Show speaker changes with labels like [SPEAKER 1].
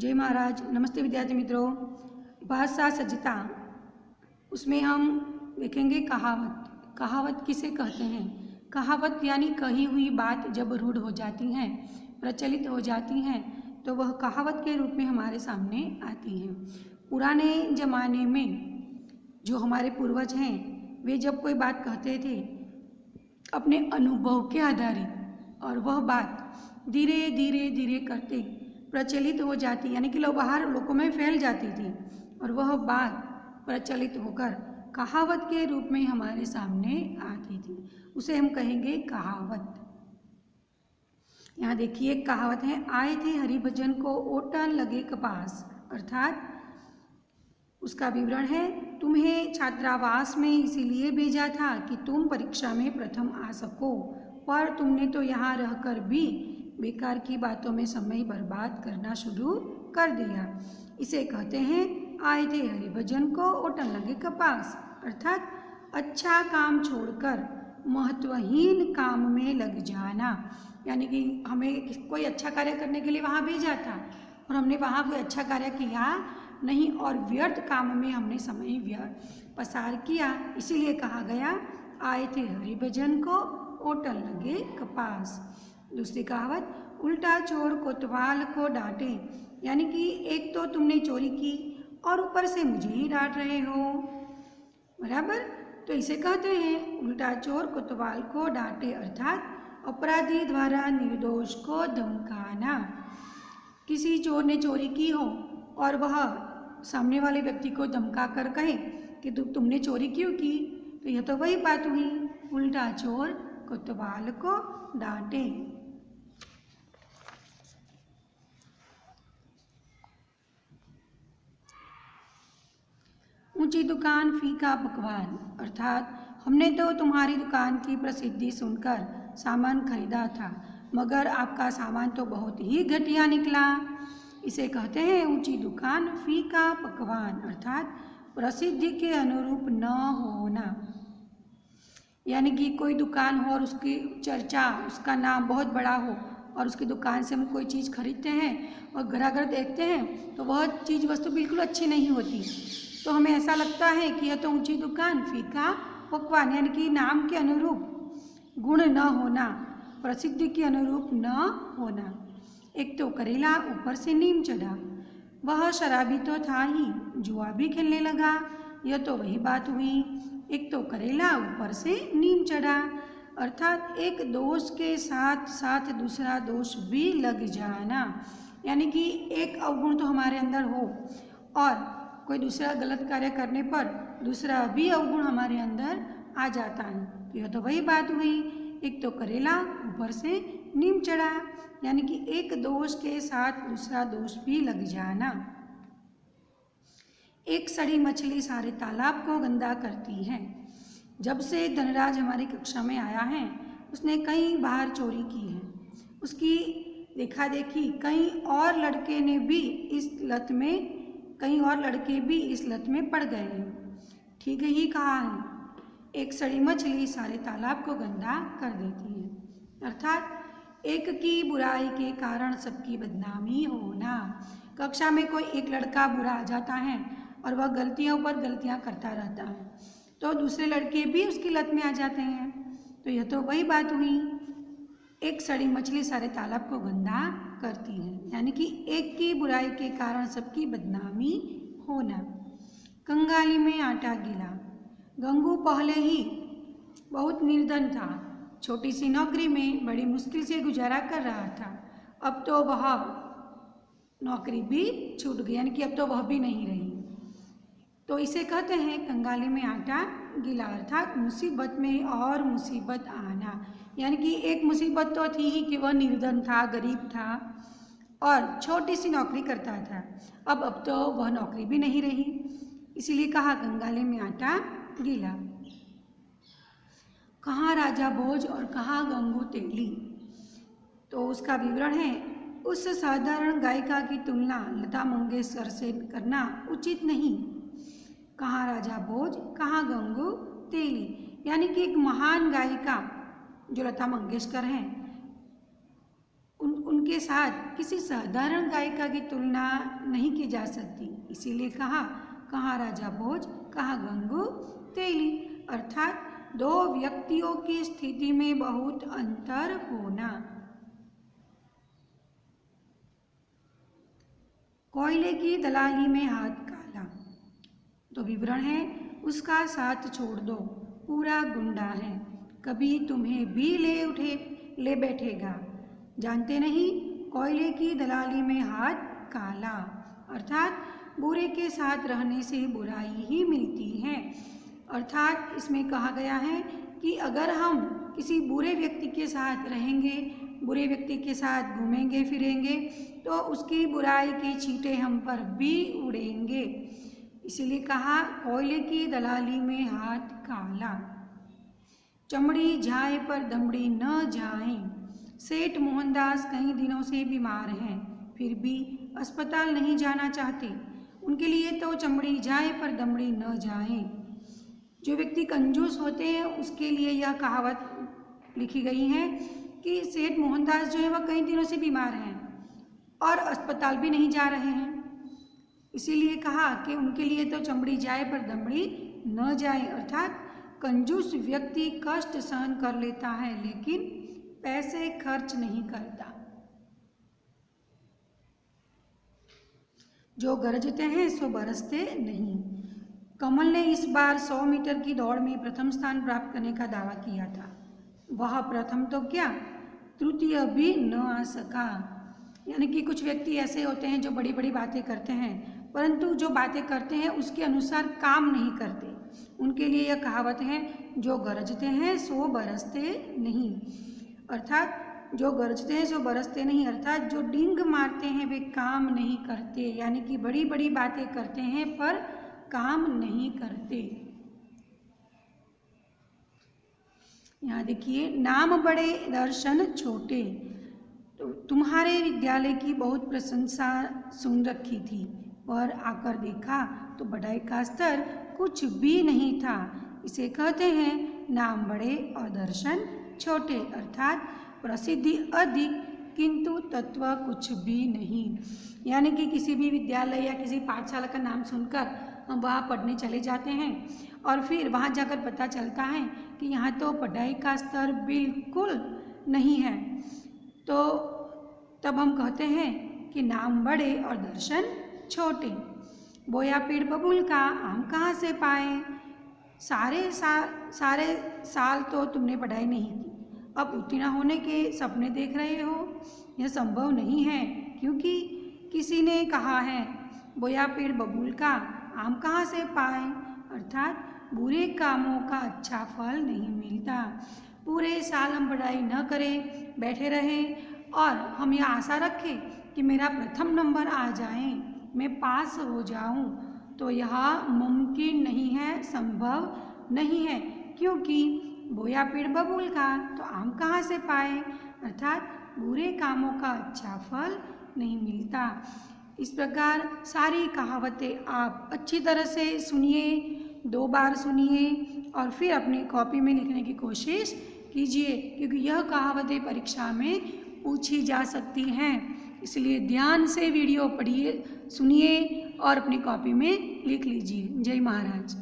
[SPEAKER 1] जय महाराज। नमस्ते विद्यार्थी मित्रों। भाषा सज्जता, उसमें हम देखेंगे कहावत। कहावत किसे कहते हैं? कहावत यानी कही हुई बात जब रूढ़ हो जाती हैं, प्रचलित हो जाती हैं, तो वह कहावत के रूप में हमारे सामने आती हैं। पुराने ज़माने में जो हमारे पूर्वज हैं, वे जब कोई बात कहते थे अपने अनुभव के आधारित, और वह बात धीरे धीरे धीरे करते प्रचलित हो जाती, यानी कि बाहर लोगों में फैल जाती थी, और वह बात प्रचलित होकर कहावत के रूप में हमारे सामने आती थी। उसे हम कहेंगे कहावत। यहाँ देखिए कहावत है, आए थे हरिभजन को ओटन लगे कपास। अर्थात उसका विवरण है, तुम्हें छात्रावास में इसीलिए भेजा था कि तुम परीक्षा में प्रथम आ सको, पर तुमने तो यहाँ रहकर भी बेकार की बातों में समय बर्बाद करना शुरू कर दिया। इसे कहते हैं आए थे हरिभजन को ओटन लगे कपास। अर्थात अच्छा काम छोड़कर महत्वहीन काम में लग जाना, यानी कि हमें कोई अच्छा कार्य करने के लिए वहाँ भेजा था और हमने वहाँ कोई अच्छा कार्य किया नहीं और व्यर्थ काम में हमने समय पसार किया। इसीलिए कहा गया आए थे हरिभजन को ओटन लगे कपास। दूसरी कहावत, उल्टा चोर कोतवाल को डांटे, यानी कि एक तो तुमने चोरी की और ऊपर से मुझे ही डांट रहे हो, बराबर। तो इसे कहते हैं उल्टा चोर कोतवाल को डांटे। अर्थात अपराधी द्वारा निर्दोष को धमकाना। किसी चोर ने चोरी की हो और वह सामने वाले व्यक्ति को धमका कर कहे कि तुमने चोरी क्यों की, तो यह तो वही बात हुई, उल्टा चोर कोतवाल को डांटे। ऊंची दुकान फीका पकवान। अर्थात हमने तो तुम्हारी दुकान की प्रसिद्धि सुनकर सामान खरीदा था, मगर आपका सामान तो बहुत ही घटिया निकला। इसे कहते हैं ऊंची दुकान फीका पकवान। अर्थात प्रसिद्धि के अनुरूप न होना, यानी कि कोई दुकान हो और उसकी चर्चा, उसका नाम बहुत बड़ा हो और उसकी दुकान से हम कोई चीज़ खरीदते हैं और घर देखते हैं तो वह चीज़ वस्तु बिल्कुल अच्छी नहीं होती, तो हमें ऐसा लगता है कि यह तो ऊंची दुकान फीका पकवान, यानी कि नाम के अनुरूप गुण न होना, प्रसिद्धि के अनुरूप न होना। एक तो करेला ऊपर से नीम चढ़ा, वह शराबी तो था ही, जुआ भी खेलने लगा। यह तो वही बात हुई, एक तो करेला ऊपर से नीम चढ़ा। अर्थात एक दोष के साथ साथ दूसरा दोष भी लग जाना, यानी कि एक अवगुण तो हमारे अंदर हो और कोई दूसरा गलत कार्य करने पर दूसरा भी अवगुण हमारे अंदर आ जाता है। तो यह तो वही बात हुई, एक तो करेला ऊपर से नीम चढ़ा, यानी कि एक दोष के साथ दूसरा दोष भी लग जाना। एक सड़ी मछली सारे तालाब को गंदा करती है। जब से धनराज हमारी कक्षा में आया है, उसने कई बार चोरी की है। उसकी देखा देखी कई और लड़के भी इस लत में पड़ गए हैं। ठीक ही कहा है, एक सड़ी मछली सारे तालाब को गंदा कर देती है। अर्थात एक की बुराई के कारण सबकी बदनामी होना। कक्षा में कोई एक लड़का बुरा आ जाता है और वह गलतियों पर गलतियां करता रहता है, तो दूसरे लड़के भी उसकी लत में आ जाते हैं। तो यह तो वही बात हुई, एक सड़ी मछली सारे तालाब को गंदा करती है, यानी कि एक की बुराई के कारण सबकी बदनामी होना। कंगाली में आटा गिला। गंगू पहले ही बहुत निर्धन था, छोटी सी नौकरी में बड़ी मुश्किल से गुजारा कर रहा था। अब तो वह नौकरी भी छूट गई, यानी कि अब तो वह भी नहीं रही। तो इसे कहते हैं कंगाली में आटा गिला। अर्थात मुसीबत में और मुसीबत आना, यानी कि एक मुसीबत तो थी ही कि वह निर्धन था, गरीब था और छोटी सी नौकरी करता था। अब तो वह नौकरी भी नहीं रही, इसीलिए कहा कंगाली में आटा गिला। कहाँ राजा भोज और कहाँ गंगू तेली। तो उसका विवरण है, उस साधारण गायिका की तुलना लता मंगेशकर से करना उचित नहीं। कहाँ राजा भोज कहाँ गंगू तेली, यानी कि एक महान गायिका जो लता मंगेशकर हैं, उनके के साथ किसी साधारण गायिका की तुलना नहीं की जा सकती। इसीलिए कहा, कहाँ राजा भोज, कहाँ गंगू तेली, अर्थात दो व्यक्तियों की स्थिति में बहुत अंतर होना। कोयले की दलाली में हाथ काला, तो विवरण है, उसका साथ छोड़ दो, पूरा गुंडा है, कभी तुम्हें भी ले बैठेगा। जानते नहीं, कोयले की दलाली में हाथ काला, अर्थात बुरे के साथ रहने से बुराई ही मिलती है। अर्थात इसमें कहा गया है कि अगर हम किसी बुरे व्यक्ति के साथ रहेंगे, बुरे व्यक्ति के साथ घूमेंगे फिरेंगे, तो उसकी बुराई के छींटे हम पर भी उड़ेंगे। इसीलिए कहा, कोयले की दलाली में हाथ काला। चमड़ी जाए पर दमड़ी न जाए। सेठ मोहनदास कई दिनों से बीमार हैं, फिर भी अस्पताल नहीं जाना चाहते। उनके लिए तो चमड़ी जाए पर दमड़ी न जाए। जो व्यक्ति कंजूस होते हैं उसके लिए यह कहावत लिखी गई है कि सेठ मोहनदास जो है वह कई दिनों से बीमार हैं और अस्पताल भी नहीं जा रहे हैं। इसीलिए कहा कि उनके लिए तो चमड़ी जाए पर दमड़ी न जाए, अर्थात कंजूस व्यक्ति कष्ट सहन कर लेता है लेकिन पैसे खर्च नहीं करता। जो गरजते हैं सो बरसते नहीं। कमल ने इस बार 100 मीटर की दौड़ में प्रथम स्थान प्राप्त करने का दावा किया था। वह प्रथम तो क्या, तृतीय भी न आ सका। यानी कि कुछ व्यक्ति ऐसे होते हैं जो बड़ी बड़ी बातें करते हैं, परंतु जो बातें करते हैं उसके अनुसार काम नहीं करते। उनके लिए यह कहावत है, जो गरजते हैं सो बरसते नहीं, अर्थात जो गरजते हैं सो बरसते नहीं, अर्थात जो डींग मारते हैं वे काम नहीं करते। यानी कि बड़ी बड़ी बातें करते हैं पर काम नहीं करते। यहाँ देखिए, नाम बड़े दर्शन छोटे। तो तुम्हारे विद्यालय की बहुत प्रशंसा सुन रखी थी, पर आकर देखा तो बढ़ाई का स्तर कुछ भी नहीं था। इसे कहते हैं नाम बड़े और दर्शन छोटे, अर्थात प्रसिद्धि अधिक किंतु तत्व कुछ भी नहीं। यानी कि किसी भी विद्यालय या किसी पाठशाला का नाम सुनकर हम वहाँ पढ़ने चले जाते हैं और फिर वहाँ जाकर पता चलता है कि यहाँ तो पढ़ाई का स्तर बिल्कुल नहीं है, तो तब हम कहते हैं कि नाम बड़े और दर्शन छोटे। बोया पेड़ बबूल का आम कहाँ से पाए। सारे साल तो तुमने पढ़ाई नहीं की, अब उत्तीर्ण होने के सपने देख रहे हो। यह संभव नहीं है, क्योंकि किसी ने कहा है, बोया पेड़ बबूल का आम कहाँ से पाए, अर्थात बुरे कामों का अच्छा फल नहीं मिलता। पूरे साल हम पढ़ाई न करें, बैठे रहें और हम यह आशा रखें कि मेरा प्रथम नंबर आ जाए, मैं पास हो जाऊं, तो यह मुमकिन नहीं है, संभव नहीं है। क्योंकि बोया पेड़ बबूल का तो आम कहाँ से पाए, अर्थात बुरे कामों का अच्छा फल नहीं मिलता। इस प्रकार सारी कहावतें आप अच्छी तरह से सुनिए, 2 बार सुनिए और फिर अपनी कॉपी में लिखने की कोशिश कीजिए, क्योंकि यह कहावतें परीक्षा में पूछी जा सकती हैं। इसलिए ध्यान से वीडियो पढ़िए, सुनिए और अपनी कॉपी में लिख लीजिए। जय महाराज।